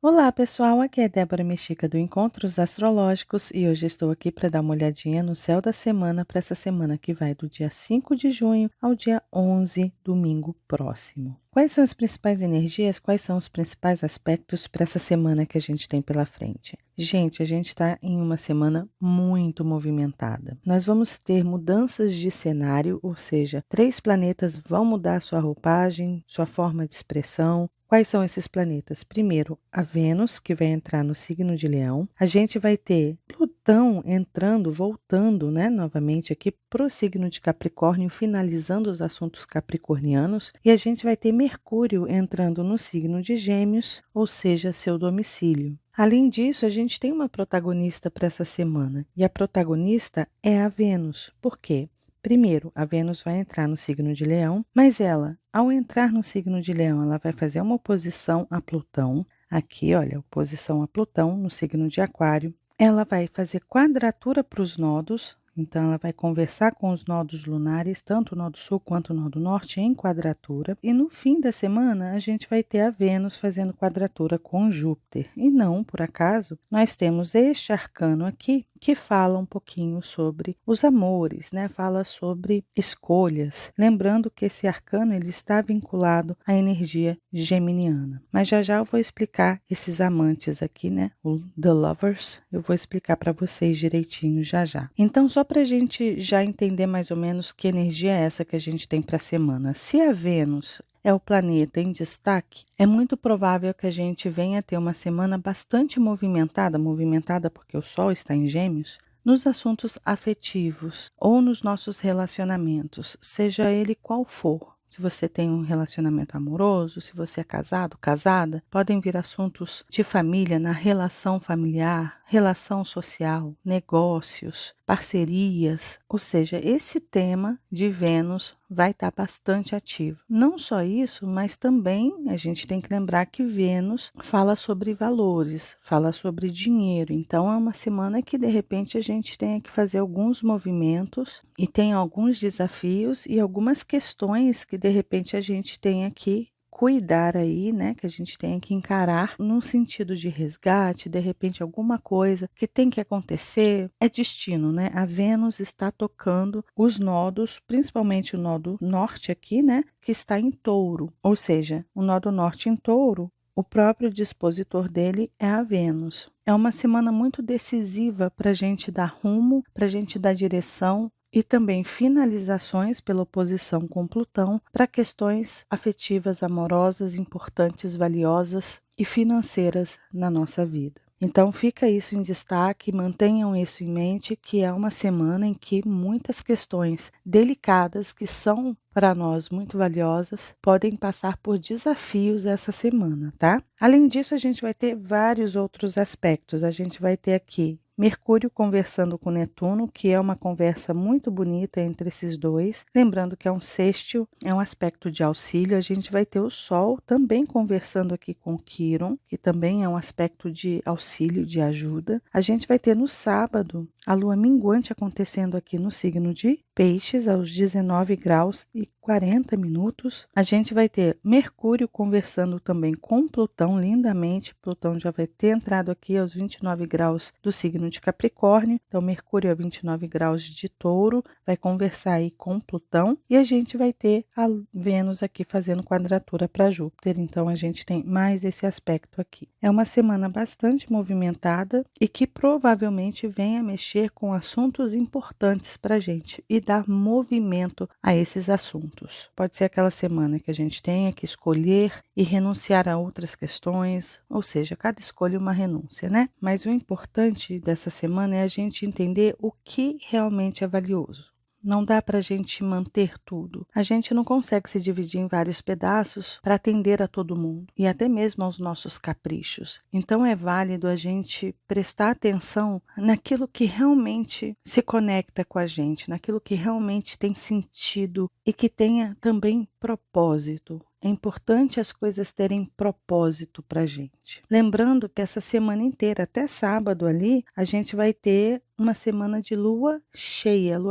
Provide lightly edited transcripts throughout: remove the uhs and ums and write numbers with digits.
Olá, pessoal. Aqui é Débora Mexica do Encontros Astrológicos e hoje estou aqui para dar uma olhadinha no céu da semana para essa semana que vai do dia 5 de junho ao dia 11, domingo próximo. Quais são as principais energias? Quais são os principais aspectos para essa semana que a gente tem pela frente? Gente, a gente está em uma semana muito movimentada. Nós vamos ter mudanças de cenário, ou seja, 3 planetas vão mudar sua roupagem, sua forma de expressão. Quais são esses planetas? Primeiro, a Vênus, que vai entrar no signo de Leão. A gente vai ter Plutão entrando, voltando, novamente aqui para o signo de Capricórnio, finalizando os assuntos capricornianos. E a gente vai ter Mercúrio entrando no signo de Gêmeos, ou seja, seu domicílio. Além disso, a gente tem uma protagonista para essa semana. E a protagonista é a Vênus. Por quê? Primeiro, a Vênus vai entrar no signo de Leão, mas ela, ao entrar no signo de Leão, ela vai fazer uma oposição a Plutão. Aqui, olha, oposição a Plutão no signo de Aquário. Ela vai fazer quadratura para os nodos, então ela vai conversar com os nodos lunares, tanto o nodo sul quanto o nodo norte, em quadratura. E no fim da semana, a gente vai ter a Vênus fazendo quadratura com Júpiter. E não, por acaso, nós temos este arcano aqui, que fala um pouquinho sobre os amores, Fala sobre escolhas. Lembrando que esse arcano ele está vinculado à energia geminiana. Mas já já eu vou explicar esses amantes aqui, O The Lovers. Eu vou explicar para vocês direitinho já já. Então, só para a gente já entender mais ou menos que energia é essa que a gente tem para a semana. Se a Vênus é o planeta em destaque, é muito provável que a gente venha ter uma semana bastante movimentada porque o Sol está em Gêmeos, nos assuntos afetivos ou nos nossos relacionamentos, seja ele qual for. Se você tem um relacionamento amoroso, se você é casado, casada, podem vir assuntos de família, na relação familiar, relação social, negócios, parcerias, ou seja, esse tema de Vênus vai estar bastante ativo. Não só isso, mas também a gente tem que lembrar que Vênus fala sobre valores, fala sobre dinheiro. Então é uma semana que de repente a gente tem que fazer alguns movimentos e tem alguns desafios e algumas questões que de repente a gente tem que cuidar aí, que a gente tem que encarar num sentido de resgate, de repente alguma coisa que tem que acontecer, é destino, A Vênus está tocando os nodos, principalmente o nodo norte aqui, que está em Touro, ou seja, o nodo norte em Touro, o próprio dispositor dele é a Vênus. É uma semana muito decisiva para a gente dar rumo, para a gente dar direção, e também finalizações pela oposição com Plutão para questões afetivas, amorosas, importantes, valiosas e financeiras na nossa vida. Então fica isso em destaque, mantenham isso em mente, que é uma semana em que muitas questões delicadas, que são para nós muito valiosas, podem passar por desafios essa semana, tá? Além disso, a gente vai ter vários outros aspectos. A gente vai ter aqui Mercúrio conversando com Netuno, que é uma conversa muito bonita entre esses dois. Lembrando que é um sextil, é um aspecto de auxílio. A gente vai ter o Sol também conversando aqui com Quiron, que também é um aspecto de auxílio, de ajuda. A gente vai ter no sábado a Lua minguante acontecendo aqui no signo de Peixes, aos 19 graus e 40 minutos. A gente vai ter Mercúrio conversando também com Plutão lindamente. Plutão já vai ter entrado aqui aos 29 graus do signo de Capricórnio. Então, Mercúrio a 29 graus de Touro vai conversar aí com Plutão. E a gente vai ter a Vênus aqui fazendo quadratura para Júpiter. Então, a gente tem mais esse aspecto aqui. É uma semana bastante movimentada e que provavelmente venha mexer com assuntos importantes para a gente e dar movimento a esses assuntos. Pode ser aquela semana que a gente tenha que escolher e renunciar a outras questões, ou seja, cada escolha é uma renúncia, Mas o importante dessa semana é a gente entender o que realmente é valioso. Não dá para a gente manter tudo. A gente não consegue se dividir em vários pedaços para atender a todo mundo e até mesmo aos nossos caprichos. Então é válido a gente prestar atenção naquilo que realmente se conecta com a gente, naquilo que realmente tem sentido e que tenha também propósito. É importante as coisas terem propósito para a gente. Lembrando que essa semana inteira, até sábado ali, a gente vai ter uma semana de lua cheia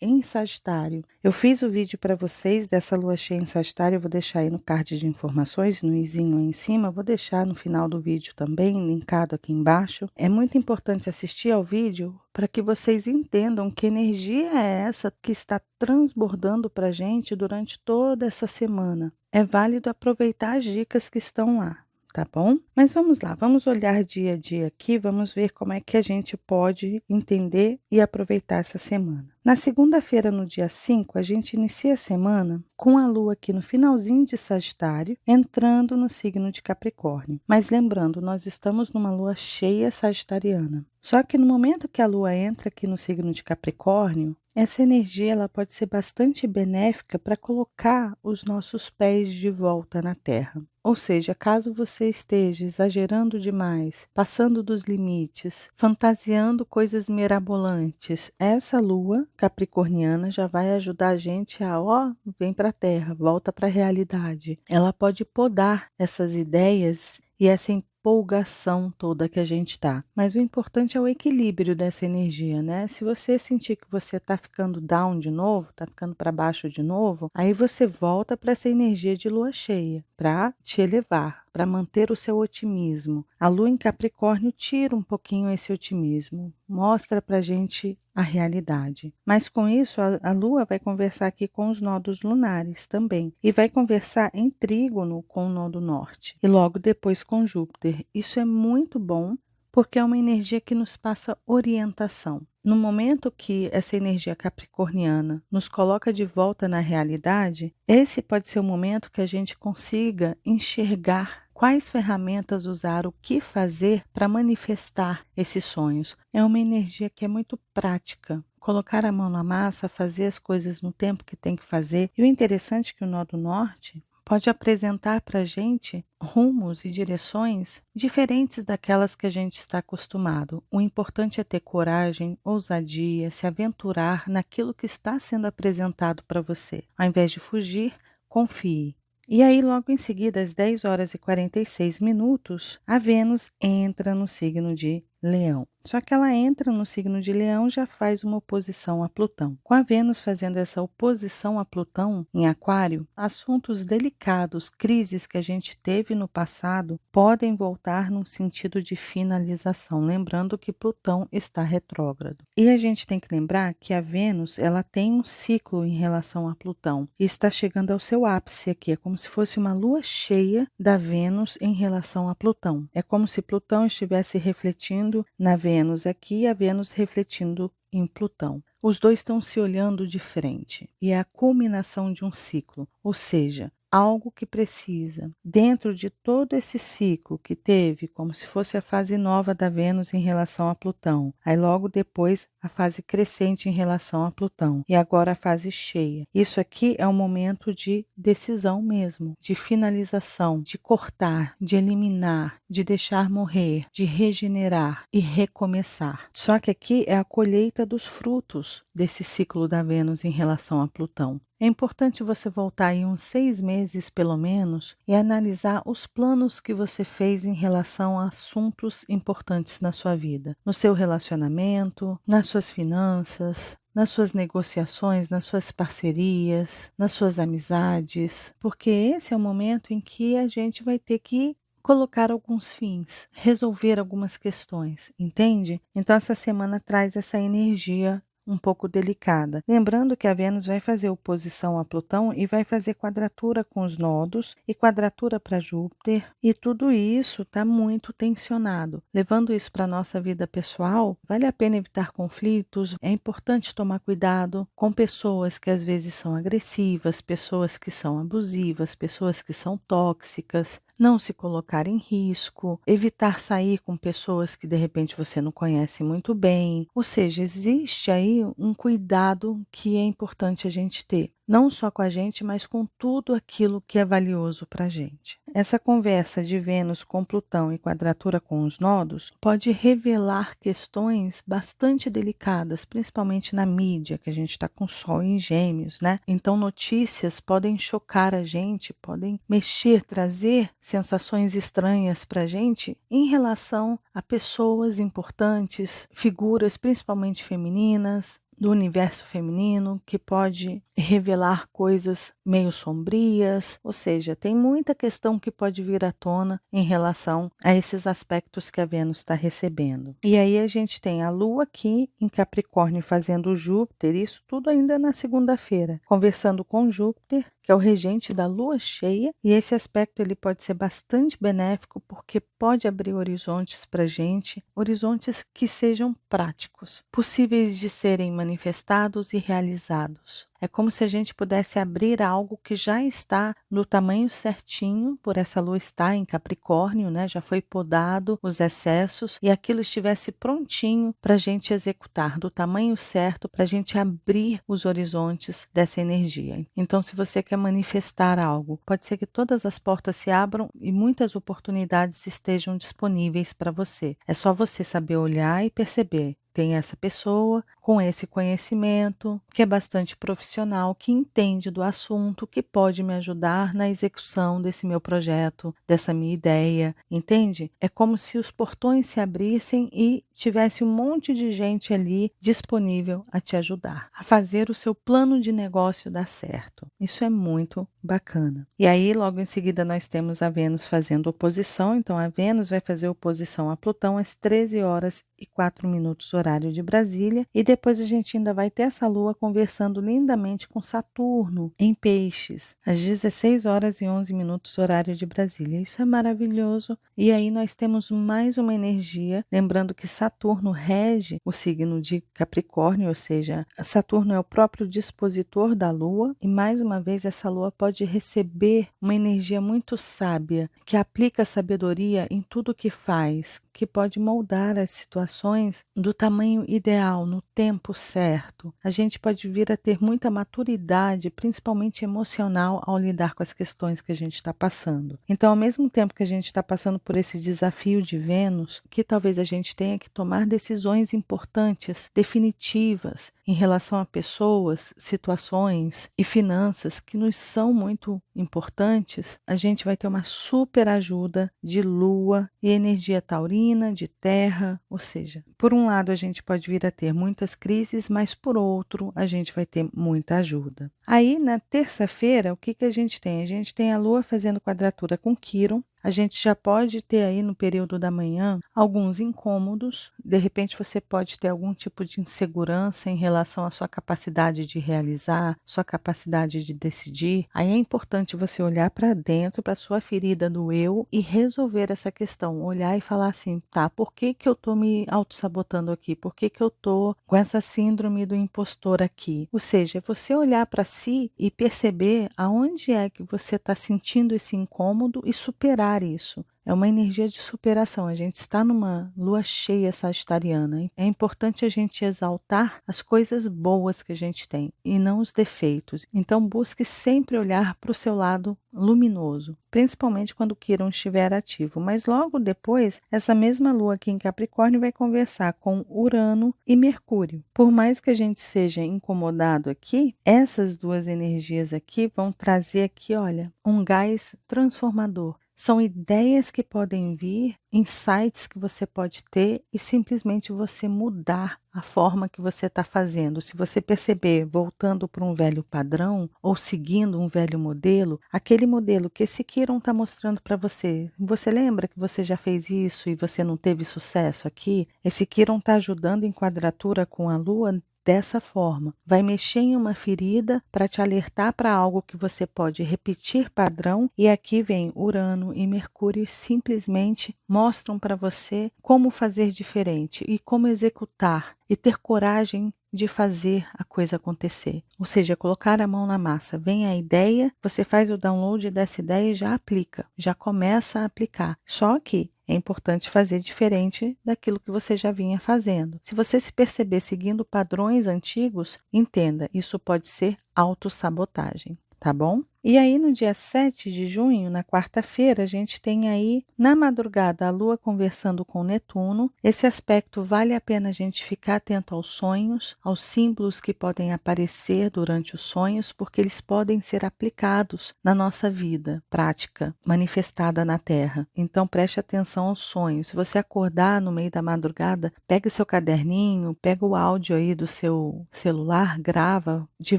em Sagitário. Eu fiz o vídeo para vocês dessa lua cheia em Sagitário, eu vou deixar aí no card de informações, no izinho aí em cima, vou deixar no final do vídeo também, linkado aqui embaixo. É muito importante assistir ao vídeo para que vocês entendam que energia é essa que está transbordando para a gente durante toda essa semana. É válido aproveitar as dicas que estão lá. Tá bom? Mas vamos lá, vamos olhar dia a dia aqui, vamos ver como é que a gente pode entender e aproveitar essa semana. Na segunda-feira, no dia 5, a gente inicia a semana com a lua aqui no finalzinho de Sagitário, entrando no signo de Capricórnio. Mas lembrando, nós estamos numa lua cheia sagitariana. Só que no momento que a lua entra aqui no signo de Capricórnio, essa energia ela pode ser bastante benéfica para colocar os nossos pés de volta na Terra. Ou seja, caso você esteja exagerando demais, passando dos limites, fantasiando coisas mirabolantes, essa lua capricorniana já vai ajudar a gente a, vem para a Terra, volta para a realidade. Ela pode podar essas ideias e essa empolgação toda que a gente está. Mas o importante é o equilíbrio dessa energia, né? Se você sentir que você está ficando down de novo, está ficando para baixo de novo, aí você volta para essa energia de lua cheia, para te elevar, para manter o seu otimismo. A lua em Capricórnio tira um pouquinho esse otimismo, mostra para a gente a realidade. Mas com isso, a Lua vai conversar aqui com os nodos lunares também. E vai conversar em trígono com o nodo norte. E logo depois com Júpiter. Isso é muito bom, porque é uma energia que nos passa orientação. No momento que essa energia capricorniana nos coloca de volta na realidade, esse pode ser o momento que a gente consiga enxergar quais ferramentas usar, o que fazer para manifestar esses sonhos. É uma energia que é muito prática. Colocar a mão na massa, fazer as coisas no tempo que tem que fazer. E o interessante é que o Nodo Norte pode apresentar para a gente rumos e direções diferentes daquelas que a gente está acostumado. O importante é ter coragem, ousadia, se aventurar naquilo que está sendo apresentado para você. Ao invés de fugir, confie. E aí, logo em seguida, às 10 horas e 46 minutos, a Vênus entra no signo de Leão. Só que ela entra no signo de Leão, já faz uma oposição a Plutão. Com a Vênus fazendo essa oposição a Plutão em Aquário, assuntos delicados, crises que a gente teve no passado, podem voltar num sentido de finalização, lembrando que Plutão está retrógrado. E a gente tem que lembrar que a Vênus, ela tem um ciclo em relação a Plutão e está chegando ao seu ápice aqui, é como se fosse uma lua cheia da Vênus em relação a Plutão. É como se Plutão estivesse refletindo na Vênus aqui e a Vênus refletindo em Plutão. Os dois estão se olhando de frente e é a culminação de um ciclo, ou seja, algo que precisa, dentro de todo esse ciclo que teve, como se fosse a fase nova da Vênus em relação a Plutão, aí logo depois a fase crescente em relação a Plutão e agora a fase cheia. Isso aqui é um momento de decisão mesmo, de finalização, de cortar, de eliminar, de deixar morrer, de regenerar e recomeçar. Só que aqui é a colheita dos frutos desse ciclo da Vênus em relação a Plutão. É importante você voltar aí uns 6 meses, pelo menos, e analisar os planos que você fez em relação a assuntos importantes na sua vida, no seu relacionamento, nas suas finanças, nas suas negociações, nas suas parcerias, nas suas amizades, porque esse é o momento em que a gente vai ter que colocar alguns fins, resolver algumas questões, entende? Então essa semana traz essa energia um pouco delicada. Lembrando que a Vênus vai fazer oposição a Plutão e vai fazer quadratura com os nodos e quadratura para Júpiter, e tudo isso está muito tensionado. Levando isso para a nossa vida pessoal, vale a pena evitar conflitos, é importante tomar cuidado com pessoas que às vezes são agressivas, pessoas que são abusivas, pessoas que são tóxicas. Não se colocar em risco, evitar sair com pessoas que de repente você não conhece muito bem. Ou seja, existe aí um cuidado que é importante a gente ter. não só com a gente, mas com tudo aquilo que é valioso para a gente. Essa conversa de Vênus com Plutão e quadratura com os nodos pode revelar questões bastante delicadas, principalmente na mídia, que a gente está com Sol em Gêmeos, né? Então, notícias podem chocar a gente, podem mexer, trazer sensações estranhas para a gente em relação a pessoas importantes, figuras principalmente femininas, do universo feminino, que pode revelar coisas meio sombrias, ou seja, tem muita questão que pode vir à tona em relação a esses aspectos que a Vênus está recebendo. E aí a gente tem a Lua aqui em Capricórnio fazendo Júpiter, isso tudo ainda na segunda-feira, conversando com Júpiter, que é o regente da Lua cheia, e esse aspecto ele pode ser bastante benéfico porque pode abrir horizontes para a gente, horizontes que sejam práticos, possíveis de serem manifestados e realizados. É como se a gente pudesse abrir algo que já está no tamanho certinho, por essa lua estar em Capricórnio, né? Já foi podado os excessos e aquilo estivesse prontinho para a gente executar, do tamanho certo, para a gente abrir os horizontes dessa energia. Então, se você quer manifestar algo, pode ser que todas as portas se abram e muitas oportunidades estejam disponíveis para você. É só você saber olhar e perceber. Tem essa pessoa com esse conhecimento, que é bastante profissional, que entende do assunto, que pode me ajudar na execução desse meu projeto, dessa minha ideia, entende? É como se os portões se abrissem e tivesse um monte de gente ali disponível a te ajudar, a fazer o seu plano de negócio dar certo. Isso é muito bacana. E aí, logo em seguida, nós temos a Vênus fazendo oposição, então a Vênus vai fazer oposição a Plutão às 13h04 horário de Brasília, e depois a gente ainda vai ter essa lua conversando lindamente com Saturno em Peixes, às 16h11 horário de Brasília. Isso é maravilhoso. E aí nós temos mais uma energia, lembrando que Saturno rege o signo de Capricórnio, ou seja, Saturno é o próprio dispositor da lua, e mais uma vez essa lua pode receber uma energia muito sábia, que aplica sabedoria em tudo que faz, que pode moldar as situações do tamanho ideal, no tempo certo. A gente pode vir a ter muita maturidade, principalmente emocional, ao lidar com as questões que a gente está passando. Então, ao mesmo tempo que a gente está passando por esse desafio de Vênus, que talvez a gente tenha que tomar decisões importantes, definitivas, em relação a pessoas, situações e finanças que nos são muito importantes, a gente vai ter uma super ajuda de Lua e energia taurina, de terra, ou seja, por um lado a gente pode vir a ter muitas crises, mas por outro a gente vai ter muita ajuda. Aí na terça-feira, o que a gente tem? A gente tem a Lua fazendo quadratura com Quiron. A gente já pode ter aí no período da manhã alguns incômodos, de repente você pode ter algum tipo de insegurança em relação à sua capacidade de realizar, sua capacidade de decidir. Aí é importante você olhar para dentro, para sua ferida do eu e resolver essa questão, olhar e falar assim, tá, por que eu tô me auto-sabotando aqui? Por que eu tô com essa síndrome do impostor aqui? Ou seja, é você olhar para si e perceber aonde é que você está sentindo esse incômodo e superar isso. É uma energia de superação. A gente está numa lua cheia sagitariana. Hein? É importante a gente exaltar as coisas boas que a gente tem e não os defeitos. Então busque sempre olhar para o seu lado luminoso, principalmente quando o Quirón estiver ativo. Mas logo depois, essa mesma lua aqui em Capricórnio vai conversar com Urano e Mercúrio. Por mais que a gente seja incomodado aqui, essas duas energias aqui vão trazer aqui, olha, um gás transformador. São ideias que podem vir, insights que você pode ter e simplesmente você mudar a forma que você está fazendo. Se você perceber, voltando para um velho padrão ou seguindo um velho modelo, aquele modelo que esse Quirón está mostrando para você. Você lembra que você já fez isso e você não teve sucesso aqui? Esse Quirón está ajudando em quadratura com a Lua dessa forma. Vai mexer em uma ferida para te alertar para algo que você pode repetir padrão, e aqui vem Urano e Mercúrio e simplesmente mostram para você como fazer diferente e como executar e ter coragem de fazer a coisa acontecer. Ou seja, colocar a mão na massa. Vem a ideia, você faz o download dessa ideia e já aplica, já começa a aplicar. Só que é importante fazer diferente daquilo que você já vinha fazendo. Se você se perceber seguindo padrões antigos, entenda, isso pode ser autossabotagem, tá bom? E aí, no dia 7 de junho, na quarta-feira, a gente tem aí, na madrugada, a Lua conversando com Netuno. Esse aspecto vale a pena a gente ficar atento aos sonhos, aos símbolos que podem aparecer durante os sonhos, porque eles podem ser aplicados na nossa vida prática, manifestada na Terra. Então, preste atenção aos sonhos. Se você acordar no meio da madrugada, pega o seu caderninho, pega o áudio aí do seu celular, grava de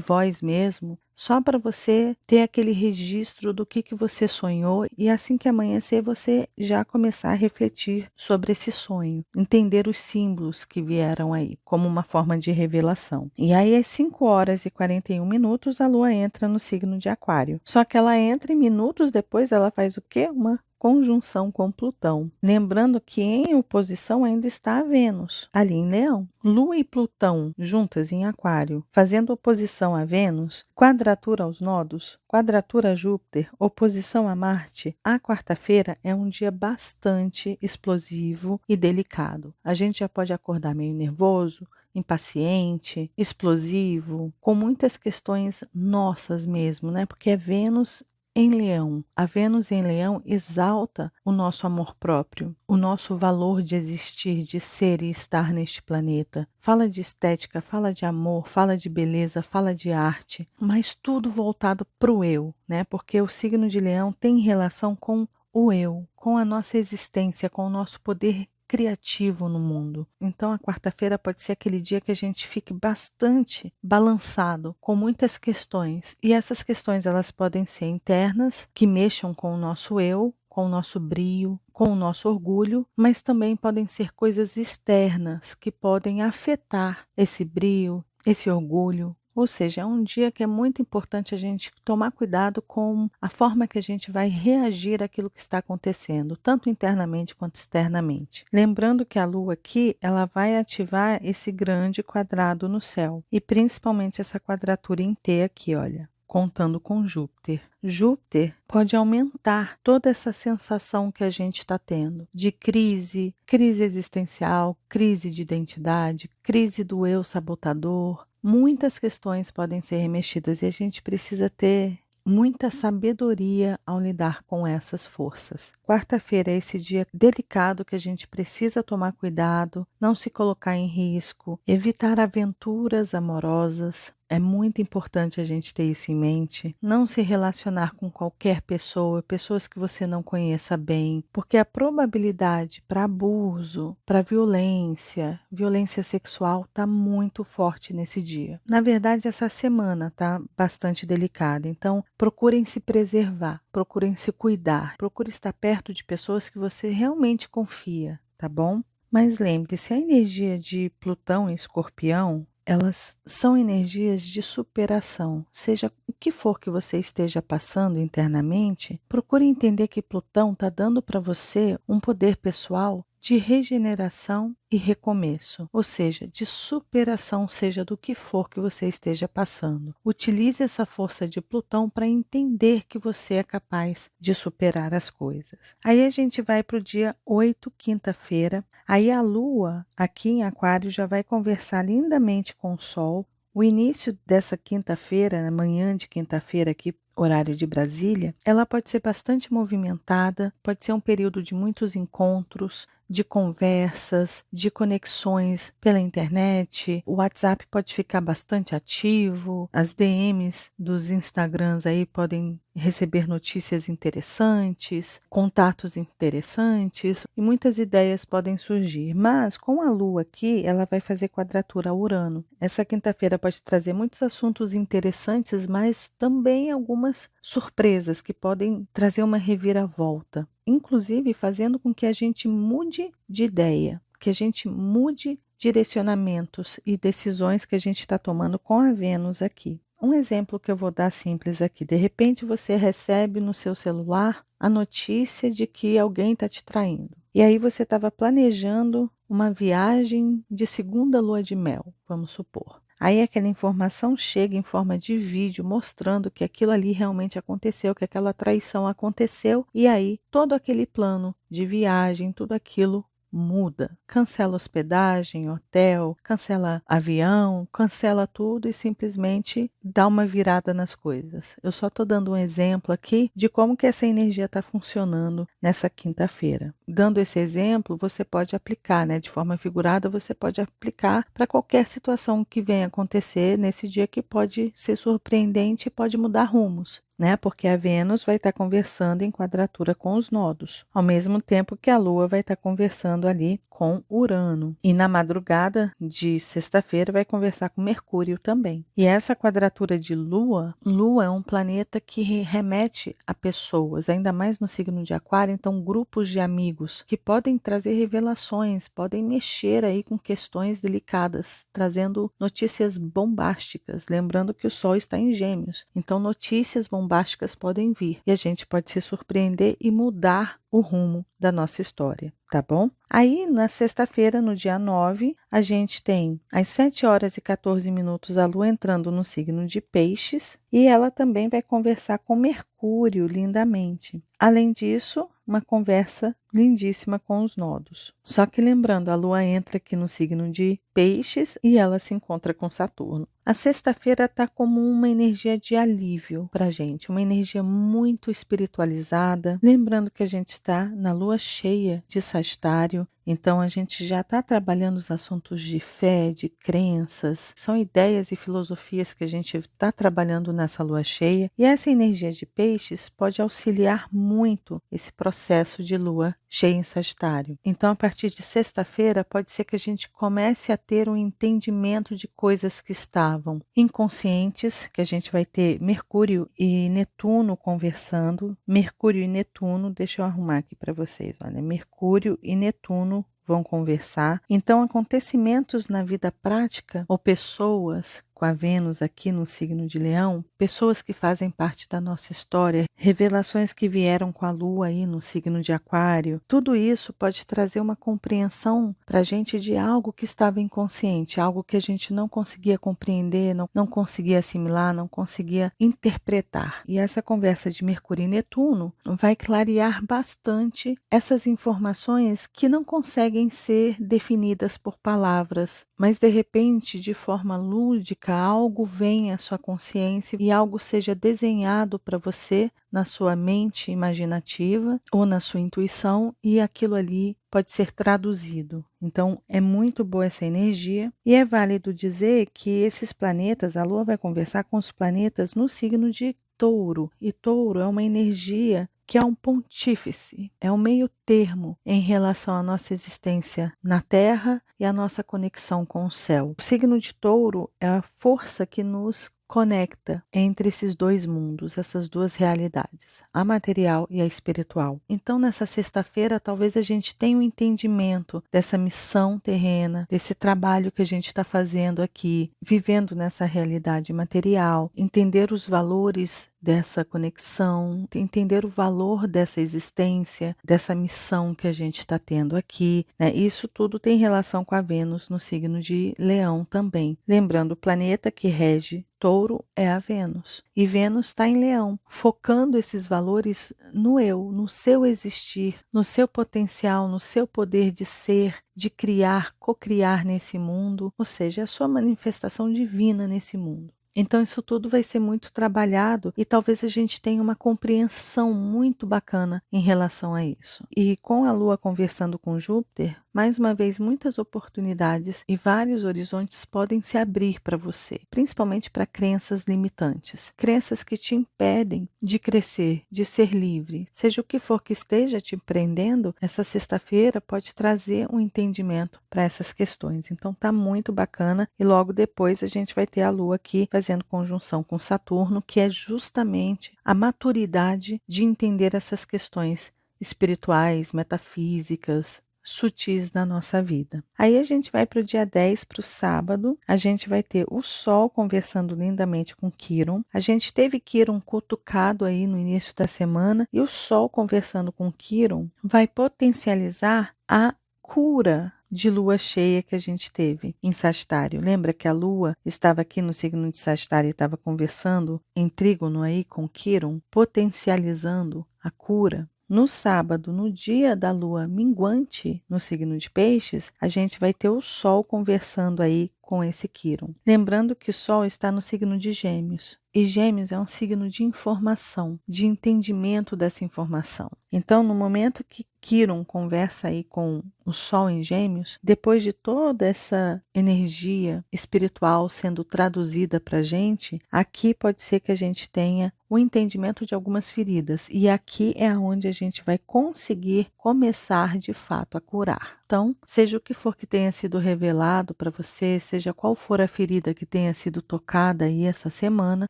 voz mesmo, só para você ter aquele registro do que você sonhou e assim que amanhecer você já começar a refletir sobre esse sonho, entender os símbolos que vieram aí, como uma forma de revelação. E aí às 5 horas e 41 minutos a Lua entra no signo de Aquário. Só que ela entra e minutos depois ela faz o quê? Uma conjunção com Plutão. Lembrando que em oposição ainda está a Vênus, ali em Leão. Lua e Plutão juntas em Aquário, fazendo oposição a Vênus, quadratura aos nodos, quadratura a Júpiter, oposição a Marte. A quarta-feira é um dia bastante explosivo e delicado. A gente já pode acordar meio nervoso, impaciente, explosivo, com muitas questões nossas mesmo, né? Porque é Vênus em Leão. A Vênus em Leão exalta o nosso amor próprio, o nosso valor de existir, de ser e estar neste planeta. Fala de estética, fala de amor, fala de beleza, fala de arte, mas tudo voltado para o eu, né? Porque o signo de Leão tem relação com o eu, com a nossa existência, com o nosso poder criativo no mundo. Então a quarta-feira pode ser aquele dia que a gente fique bastante balançado, com muitas questões. E essas questões elas podem ser internas, que mexam com o nosso eu, com o nosso brio, com o nosso orgulho, mas também podem ser coisas externas que podem afetar esse brio, esse orgulho. Ou seja, é um dia que é muito importante a gente tomar cuidado com a forma que a gente vai reagir àquilo que está acontecendo, tanto internamente quanto externamente. Lembrando que a Lua aqui, ela vai ativar esse grande quadrado no céu, e principalmente essa quadratura em T aqui, olha, contando com Júpiter. Júpiter pode aumentar toda essa sensação que a gente está tendo de crise, crise existencial, crise de identidade, crise do eu sabotador. Muitas questões podem ser remexidas e a gente precisa ter muita sabedoria ao lidar com essas forças. Quarta-feira é esse dia delicado que a gente precisa tomar cuidado, não se colocar em risco, evitar aventuras amorosas. É muito importante a gente ter isso em mente. Não se relacionar com qualquer pessoa, pessoas que você não conheça bem, porque a probabilidade para abuso, para violência, violência sexual está muito forte nesse dia. Na verdade, essa semana está bastante delicada, então procurem se preservar, procurem se cuidar, procure estar perto de pessoas que você realmente confia, tá bom? Mas lembre-se, a energia de Plutão em Escorpião, elas são energias de superação. Seja o que for que você esteja passando internamente, procure entender que Plutão está dando para você um poder pessoal de regeneração e recomeço, ou seja, de superação, seja do que for que você esteja passando. Utilize essa força de Plutão para entender que você é capaz de superar as coisas. Aí a gente vai para o dia 8, quinta-feira. Aí a Lua, aqui em Aquário, já vai conversar lindamente com o Sol. O início dessa quinta-feira, na manhã de quinta-feira aqui, horário de Brasília, ela pode ser bastante movimentada, pode ser um período de muitos encontros, de conversas, de conexões pela internet. O WhatsApp pode ficar bastante ativo, as DMs dos Instagrams aí podem receber notícias interessantes, contatos interessantes e muitas ideias podem surgir. Mas com a Lua aqui, ela vai fazer quadratura a Urano. Essa quinta-feira pode trazer muitos assuntos interessantes, mas também algumas surpresas que podem trazer uma reviravolta, inclusive fazendo com que a gente mude de ideia, que a gente mude direcionamentos e decisões que a gente está tomando com a Vênus aqui. Um exemplo que eu vou dar simples aqui. De repente você recebe no seu celular a notícia de que alguém está te traindo. E aí você estava planejando uma viagem de segunda lua de mel, vamos supor. Aí aquela informação chega em forma de vídeo mostrando que aquilo ali realmente aconteceu, que aquela traição aconteceu, e aí todo aquele plano de viagem, tudo aquilo muda. Cancela hospedagem, hotel, cancela avião, cancela tudo e simplesmente dá uma virada nas coisas. Eu só estou dando um exemplo aqui de como que essa energia está funcionando nessa quinta-feira. Dando esse exemplo, você pode aplicar, né? De forma figurada, você pode aplicar para qualquer situação que venha acontecer nesse dia que pode ser surpreendente e pode mudar rumos, né? Porque a Vênus vai estar conversando em quadratura com os nodos, ao mesmo tempo que a Lua vai estar conversando ali com Urano. E na madrugada de sexta-feira vai conversar com Mercúrio também. E essa quadratura de Lua, Lua é um planeta que remete a pessoas, ainda mais no signo de Aquário, então grupos de amigos que podem trazer revelações, podem mexer aí com questões delicadas, trazendo notícias bombásticas, lembrando que o Sol está em Gêmeos. Então notícias bombásticas podem vir e a gente pode se surpreender e mudar o rumo da nossa história, tá bom? Aí, na sexta-feira, no dia 9, a gente tem às 7 horas e 14 minutos a Lua entrando no signo de Peixes e ela também vai conversar com Mercúrio lindamente. Além disso, uma conversa lindíssima com os nodos. Só que lembrando, a Lua entra aqui no signo de Peixes e ela se encontra com Saturno. A sexta-feira está como uma energia de alívio para a gente, uma energia muito espiritualizada. Lembrando que a gente está na lua cheia de Sagitário, então a gente já está trabalhando os assuntos de fé, de crenças, são ideias e filosofias que a gente está trabalhando nessa lua cheia. E essa energia de Peixes pode auxiliar muito esse processo de lua cheia em Sagitário. Então, a partir de sexta-feira, pode ser que a gente comece a ter um entendimento de coisas que estavam inconscientes, que a gente vai ter Mercúrio e Netuno conversando. Mercúrio e Netuno, deixa eu arrumar aqui para vocês, olha, Mercúrio e Netuno vão conversar. Então, acontecimentos na vida prática ou pessoas com a Vênus aqui no signo de Leão, pessoas que fazem parte da nossa história, revelações que vieram com a Lua aí no signo de Aquário, tudo isso pode trazer uma compreensão para a gente de algo que estava inconsciente, algo que a gente não conseguia compreender, não conseguia assimilar, não conseguia interpretar. E essa conversa de Mercúrio e Netuno vai clarear bastante essas informações que não conseguem ser definidas por palavras, mas de repente, de forma lúdica, algo venha à sua consciência e algo seja desenhado para você na sua mente imaginativa ou na sua intuição e aquilo ali pode ser traduzido. Então, é muito boa essa energia e é válido dizer que esses planetas, a Lua vai conversar com os planetas no signo de Touro, e Touro é uma energia que é um pontífice, é um meio termo em relação à nossa existência na Terra e à nossa conexão com o céu. O signo de Touro é a força que nos conecta entre esses dois mundos, essas duas realidades, a material e a espiritual. Então, nessa sexta-feira, talvez a gente tenha um entendimento dessa missão terrena, desse trabalho que a gente está fazendo aqui, vivendo nessa realidade material, entender os valores dessa conexão, entender o valor dessa existência, dessa missão que a gente está tendo aqui, né? Isso tudo tem relação com a Vênus no signo de Leão também. Lembrando, o planeta que rege Touro é a Vênus. E Vênus está em Leão, focando esses valores no eu, no seu existir, no seu potencial, no seu poder de ser, de criar, cocriar nesse mundo, ou seja, a sua manifestação divina nesse mundo. Então, isso tudo vai ser muito trabalhado e talvez a gente tenha uma compreensão muito bacana em relação a isso. E com a Lua conversando com Júpiter, mais uma vez, muitas oportunidades e vários horizontes podem se abrir para você, principalmente para crenças limitantes, crenças que te impedem de crescer, de ser livre. Seja o que for que esteja te prendendo, essa sexta-feira pode trazer um entendimento para essas questões. Então, tá muito bacana e logo depois a gente vai ter a Lua aqui fazendo conjunção com Saturno, que é justamente a maturidade de entender essas questões espirituais, metafísicas, sutis da nossa vida. Aí a gente vai para o dia 10, para o sábado, a gente vai ter o Sol conversando lindamente com Quirón. A gente teve Quirón cutucado aí no início da semana e o Sol conversando com Quirón vai potencializar a cura de lua cheia que a gente teve em Sagitário. Lembra que a lua estava aqui no signo de Sagitário e estava conversando em trígono aí com Quirón, potencializando a cura? No sábado, no dia da lua minguante no signo de Peixes, a gente vai ter o Sol conversando aí com esse Quirón. Lembrando que o Sol está no signo de Gêmeos. E Gêmeos é um signo de informação, de entendimento dessa informação. Então, no momento que Quirón conversa aí com o Sol em Gêmeos, depois de toda essa energia espiritual sendo traduzida para a gente, aqui pode ser que a gente tenha o entendimento de algumas feridas. E aqui é onde a gente vai conseguir começar de fato a curar. Então, seja o que for que tenha sido revelado para você, seja qual for a ferida que tenha sido tocada aí essa semana,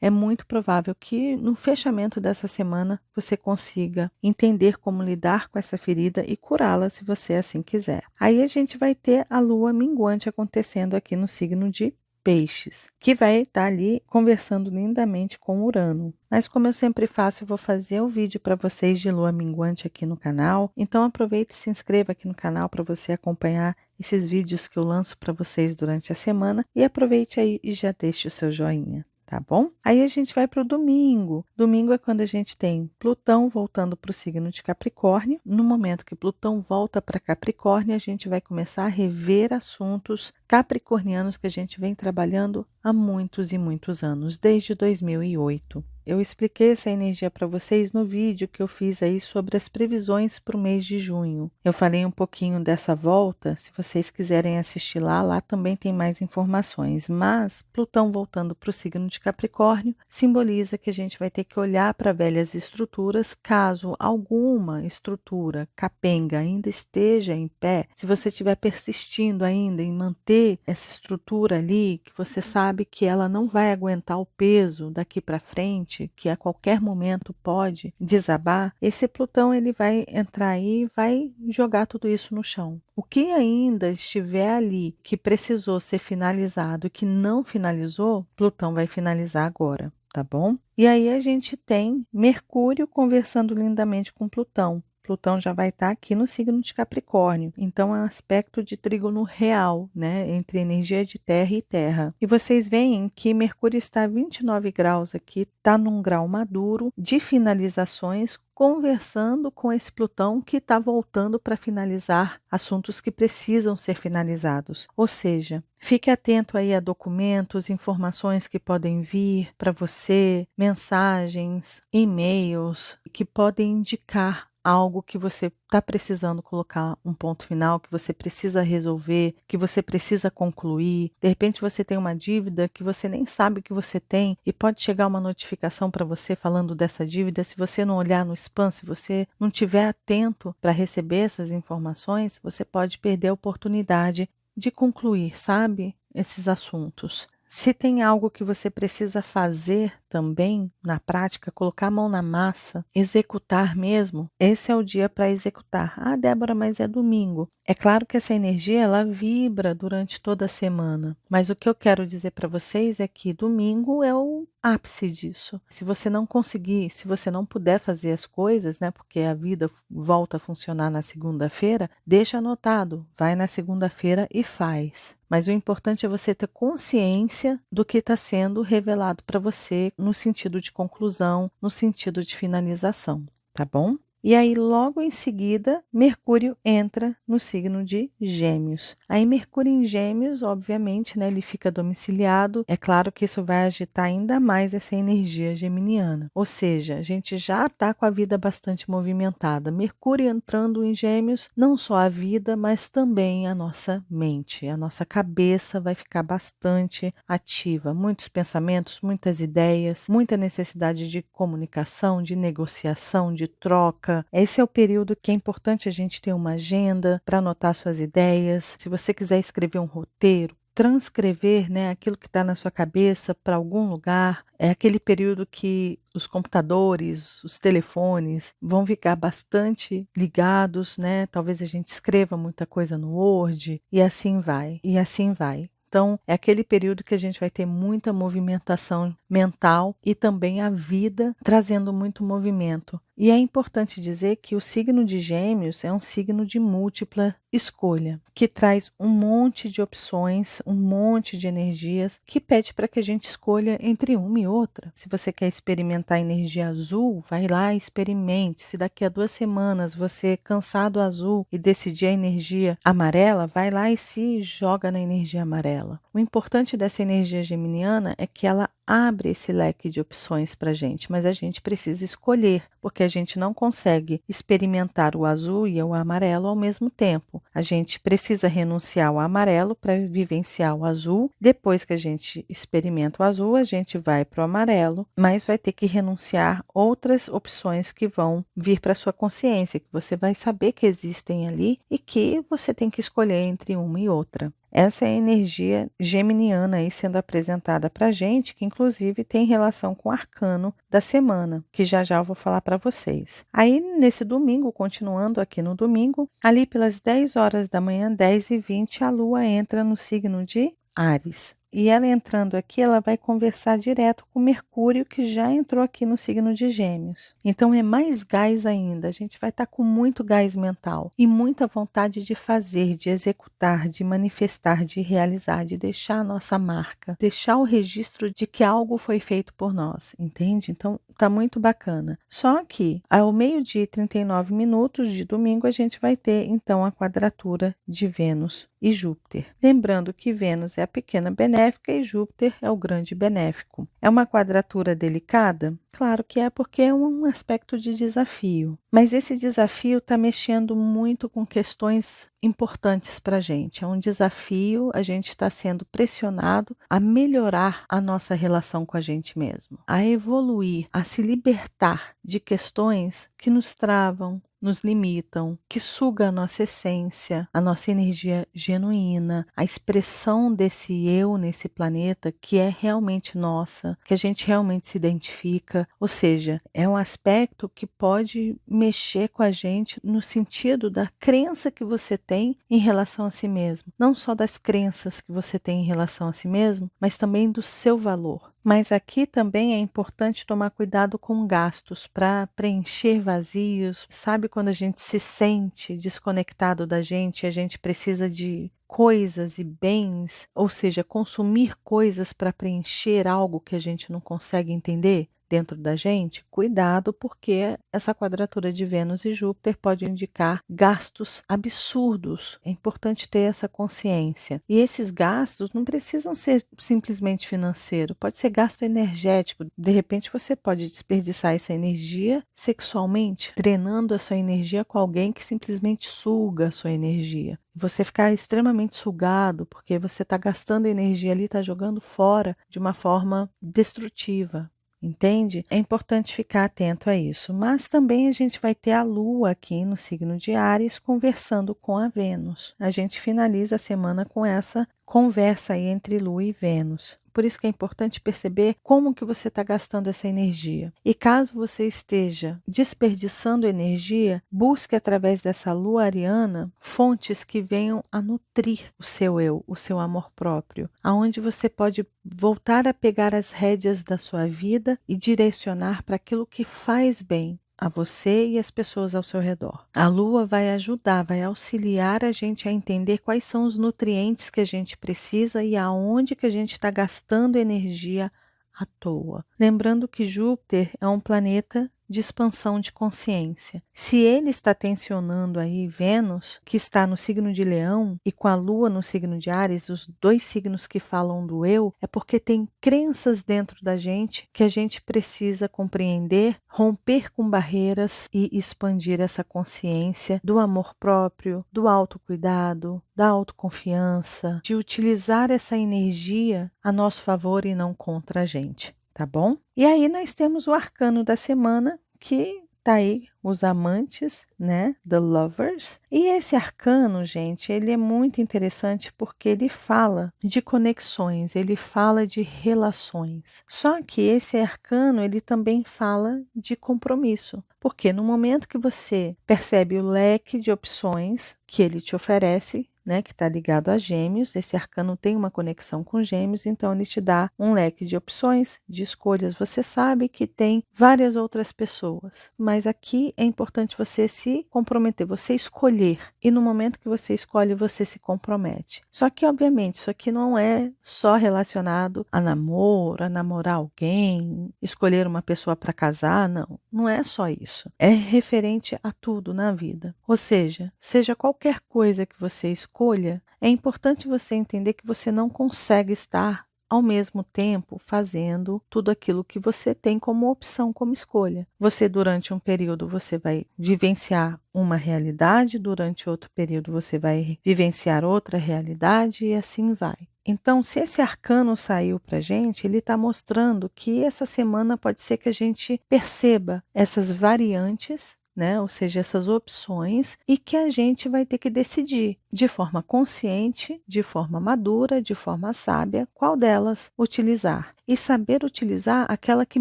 é muito provável que no fechamento dessa semana você consiga entender como lidar com essa ferida e curá-la se você assim quiser. Aí a gente vai ter a lua minguante acontecendo aqui no signo de Peixes, que vai estar ali conversando lindamente com Urano. Mas como eu sempre faço, eu vou fazer um vídeo para vocês de lua minguante aqui no canal. Então aproveite e se inscreva aqui no canal para você acompanhar esses vídeos que eu lanço para vocês durante a semana. E aproveite aí e já deixe o seu joinha. Tá bom? Aí a gente vai para o domingo. Domingo é quando a gente tem Plutão voltando para o signo de Capricórnio. No momento que Plutão volta para Capricórnio, a gente vai começar a rever assuntos capricornianos que a gente vem trabalhando há muitos e muitos anos, desde 2008. Eu expliquei essa energia para vocês no vídeo que eu fiz aí sobre as previsões para o mês de junho. Eu falei um pouquinho dessa volta, se vocês quiserem assistir lá também tem mais informações. Mas Plutão voltando para o signo de Capricórnio simboliza que a gente vai ter que olhar para velhas estruturas, caso alguma estrutura capenga ainda esteja em pé, se você estiver persistindo ainda em manter essa estrutura ali, que você sabe que ela não vai aguentar o peso daqui para frente, que a qualquer momento pode desabar, esse Plutão ele vai entrar aí e vai jogar tudo isso no chão. O que ainda estiver ali que precisou ser finalizado e que não finalizou, Plutão vai finalizar agora, tá bom? E aí a gente tem Mercúrio conversando lindamente com Plutão. Plutão já vai estar aqui no signo de Capricórnio. Então, é um aspecto de trígono real, né? Entre energia de terra e terra. E vocês veem que Mercúrio está a 29 graus aqui, está num grau maduro de finalizações, conversando com esse Plutão que está voltando para finalizar assuntos que precisam ser finalizados. Ou seja, fique atento aí a documentos, informações que podem vir para você, mensagens, e-mails que podem indicar algo que você está precisando colocar um ponto final, que você precisa resolver, que você precisa concluir. De repente você tem uma dívida que você nem sabe que você tem e pode chegar uma notificação para você falando dessa dívida. Se você não olhar no spam, se você não estiver atento para receber essas informações, você pode perder a oportunidade de concluir, sabe, esses assuntos. Se tem algo que você precisa fazer também na prática, colocar a mão na massa, executar mesmo, esse é o dia para executar. Ah, Débora, mas é domingo. É claro que essa energia ela vibra durante toda a semana, mas o que eu quero dizer para vocês é que domingo é o ápice disso. Se você não conseguir, se você não puder fazer as coisas, né, porque a vida volta a funcionar na segunda-feira, deixa anotado, vai na segunda-feira e faz. Mas o importante é você ter consciência do que está sendo revelado para você no sentido de conclusão, no sentido de finalização, tá bom? E aí, logo em seguida, Mercúrio entra no signo de Gêmeos. Aí, Mercúrio em Gêmeos, obviamente, né, ele fica domiciliado. É claro que isso vai agitar ainda mais essa energia geminiana. Ou seja, a gente já está com a vida bastante movimentada. Mercúrio entrando em Gêmeos, não só a vida, mas também a nossa mente. A nossa cabeça vai ficar bastante ativa. Muitos pensamentos, muitas ideias, muita necessidade de comunicação, de negociação, de troca. Esse é o período que é importante a gente ter uma agenda para anotar suas ideias. Se você quiser escrever um roteiro, transcrever, né, aquilo que está na sua cabeça para algum lugar. É aquele período que os computadores, os telefones vão ficar bastante ligados, né? Talvez a gente escreva muita coisa no Word e assim vai, e assim vai. Então, é aquele período que a gente vai ter muita movimentação mental e também a vida trazendo muito movimento. E é importante dizer que o signo de Gêmeos é um signo de múltipla escolha, que traz um monte de opções, um monte de energias, que pede para que a gente escolha entre uma e outra. Se você quer experimentar a energia azul, vai lá e experimente. Se daqui a 2 semanas você cansar do azul e decidir a energia amarela, vai lá e se joga na energia amarela. O importante dessa energia geminiana é que ela abre esse leque de opções para a gente, mas a gente precisa escolher, porque a gente não consegue experimentar o azul e o amarelo ao mesmo tempo. A gente precisa renunciar ao amarelo para vivenciar o azul. Depois que a gente experimenta o azul, a gente vai para o amarelo, mas vai ter que renunciar outras opções que vão vir para a sua consciência, que você vai saber que existem ali e que você tem que escolher entre uma e outra. Essa é a energia geminiana aí sendo apresentada para a gente, que inclusive tem relação com o arcano da semana, que já já eu vou falar para vocês. Aí, nesse domingo, continuando aqui no domingo, ali pelas 10 horas da manhã, 10h20, a Lua entra no signo de Áries. E ela entrando aqui, ela vai conversar direto com Mercúrio, que já entrou aqui no signo de Gêmeos. Então é mais gás ainda, a gente vai estar com muito gás mental e muita vontade de fazer, de executar, de manifestar, de realizar, de deixar a nossa marca, deixar o registro de que algo foi feito por nós, entende? Então tá muito bacana. Só que ao 12h39 de domingo a gente vai ter então a quadratura de Vênus e Júpiter. Lembrando que Vênus é a pequena benéfica e Júpiter é o grande benéfico. É uma quadratura delicada? Claro que é, porque é um aspecto de desafio. Mas esse desafio está mexendo muito com questões importantes para a gente. É um desafio, a gente está sendo pressionado a melhorar a nossa relação com a gente mesmo, a evoluir, a se libertar de questões que nos travam, nos limitam, que suga a nossa essência, a nossa energia genuína, a expressão desse eu nesse planeta que é realmente nossa, que a gente realmente se identifica. Ou seja, é um aspecto que pode mexer com a gente no sentido da crença que você tem em relação a si mesmo. Não só das crenças que você tem em relação a si mesmo, mas também do seu valor. Mas aqui também é importante tomar cuidado com gastos para preencher vazios. Sabe quando a gente se sente desconectado da gente, a gente precisa de coisas e bens, ou seja, consumir coisas para preencher algo que a gente não consegue entender dentro da gente? Cuidado, porque essa quadratura de Vênus e Júpiter pode indicar gastos absurdos. É importante ter essa consciência. E esses gastos não precisam ser simplesmente financeiro, pode ser gasto energético. De repente você pode desperdiçar essa energia sexualmente, drenando a sua energia com alguém que simplesmente suga a sua energia. Você ficar extremamente sugado, porque você está gastando energia ali, está jogando fora de uma forma destrutiva. Entende? É importante ficar atento a isso. Mas também a gente vai ter a Lua aqui no signo de Áries conversando com a Vênus. A gente finaliza a semana com essa conversa aí entre Lua e Vênus. Por isso que é importante perceber como que você está gastando essa energia. E caso você esteja desperdiçando energia, busque através dessa lua ariana fontes que venham a nutrir o seu eu, o seu amor próprio, aonde você pode voltar a pegar as rédeas da sua vida e direcionar para aquilo que faz bem a você e as pessoas ao seu redor. A lua vai ajudar, vai auxiliar a gente a entender quais são os nutrientes que a gente precisa e aonde que a gente está gastando energia à toa. Lembrando que Júpiter é um planeta de expansão de consciência. Se ele está tensionando aí Vênus, que está no signo de Leão, e com a Lua no signo de Áries, os dois signos que falam do eu, é porque tem crenças dentro da gente que a gente precisa compreender, romper com barreiras e expandir essa consciência do amor próprio, do autocuidado, da autoconfiança, de utilizar essa energia a nosso favor e não contra a gente. Tá bom? E aí nós temos o arcano da semana, que tá aí os amantes, né? The Lovers. E esse arcano, gente, ele é muito interessante porque ele fala de conexões, ele fala de relações. Só que esse arcano, ele também fala de compromisso. Porque no momento que você percebe o leque de opções que ele te oferece, né, que está ligado a Gêmeos. Esse arcano tem uma conexão com Gêmeos, então ele te dá um leque de opções, de escolhas. Você sabe que tem várias outras pessoas, mas aqui é importante você se comprometer, você escolher. E no momento que você escolhe, você se compromete. Só que, obviamente, isso aqui não é só relacionado a namoro, a namorar alguém, escolher uma pessoa para casar, não. Não é só isso. É referente a tudo na vida. Ou seja qualquer coisa que você escolha, é importante você entender que você não consegue estar ao mesmo tempo fazendo tudo aquilo que você tem como opção, como escolha. Você, durante um período, você vai vivenciar uma realidade, durante outro período você vai vivenciar outra realidade e assim vai. Então, se esse arcano saiu para a gente, ele está mostrando que essa semana pode ser que a gente perceba essas variantes, né? Ou seja, essas opções, e que a gente vai ter que decidir de forma consciente, de forma madura, de forma sábia, qual delas utilizar. E saber utilizar aquela que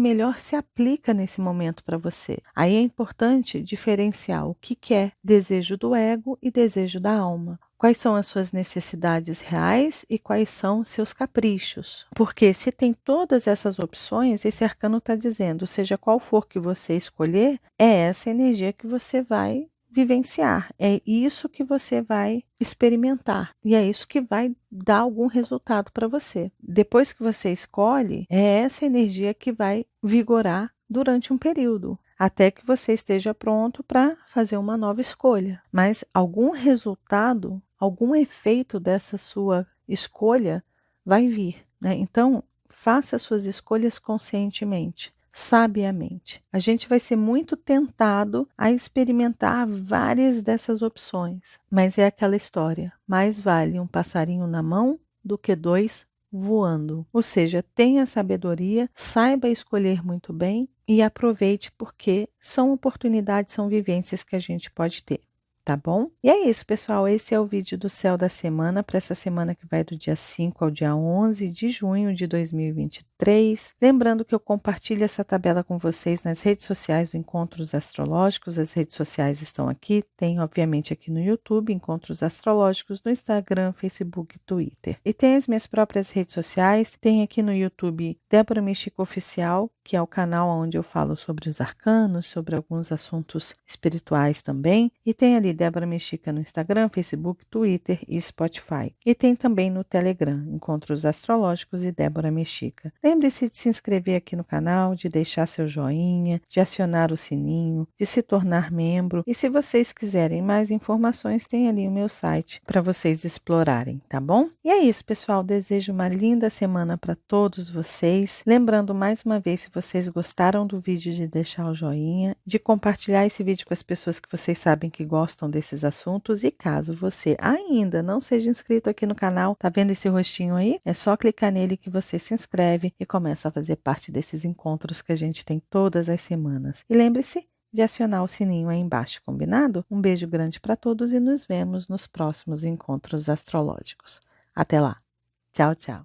melhor se aplica nesse momento para você. Aí é importante diferenciar o que é desejo do ego e desejo da alma. Quais são as suas necessidades reais e quais são seus caprichos? Porque se tem todas essas opções, esse arcano está dizendo, seja qual for que você escolher, é essa energia que você vai vivenciar. É isso que você vai experimentar. E é isso que vai dar algum resultado para você. Depois que você escolhe, é essa energia que vai vigorar durante um período, até que você esteja pronto para fazer uma nova escolha. Mas algum resultado, algum efeito dessa sua escolha vai vir, né? Então, faça suas escolhas conscientemente, sabiamente. A gente vai ser muito tentado a experimentar várias dessas opções, mas é aquela história: mais vale um passarinho na mão do que dois voando. Ou seja, tenha sabedoria, saiba escolher muito bem e aproveite, porque são oportunidades, são vivências que a gente pode ter. Tá bom? E é isso, pessoal. Esse é o vídeo do céu da semana, para essa semana que vai do dia 5 ao dia 11 de junho de 2023. Lembrando que eu compartilho essa tabela com vocês nas redes sociais do Encontros Astrológicos. As redes sociais estão aqui. Tem, obviamente, aqui no YouTube, Encontros Astrológicos, no Instagram, Facebook e Twitter. E tem as minhas próprias redes sociais. Tem aqui no YouTube Débora Mística Oficial, que é o canal onde eu falo sobre os arcanos, sobre alguns assuntos espirituais também. E tem ali Débora Mística no Instagram, Facebook, Twitter e Spotify. E tem também no Telegram, Encontros Astrológicos e Débora Mística. Lembre-se de se inscrever aqui no canal, de deixar seu joinha, de acionar o sininho, de se tornar membro. E se vocês quiserem mais informações, tem ali o meu site para vocês explorarem, tá bom? E é isso, pessoal. Desejo uma linda semana para todos vocês. Lembrando mais uma vez, se vocês gostaram do vídeo, de deixar o joinha, de compartilhar esse vídeo com as pessoas que vocês sabem que gostam desses assuntos. E caso você ainda não seja inscrito aqui no canal, tá vendo esse rostinho aí? É só clicar nele que você se inscreve e começa a fazer parte desses encontros que a gente tem todas as semanas. E lembre-se de acionar o sininho aí embaixo, combinado? Um beijo grande para todos e nos vemos nos próximos encontros astrológicos. Até lá. Tchau, tchau.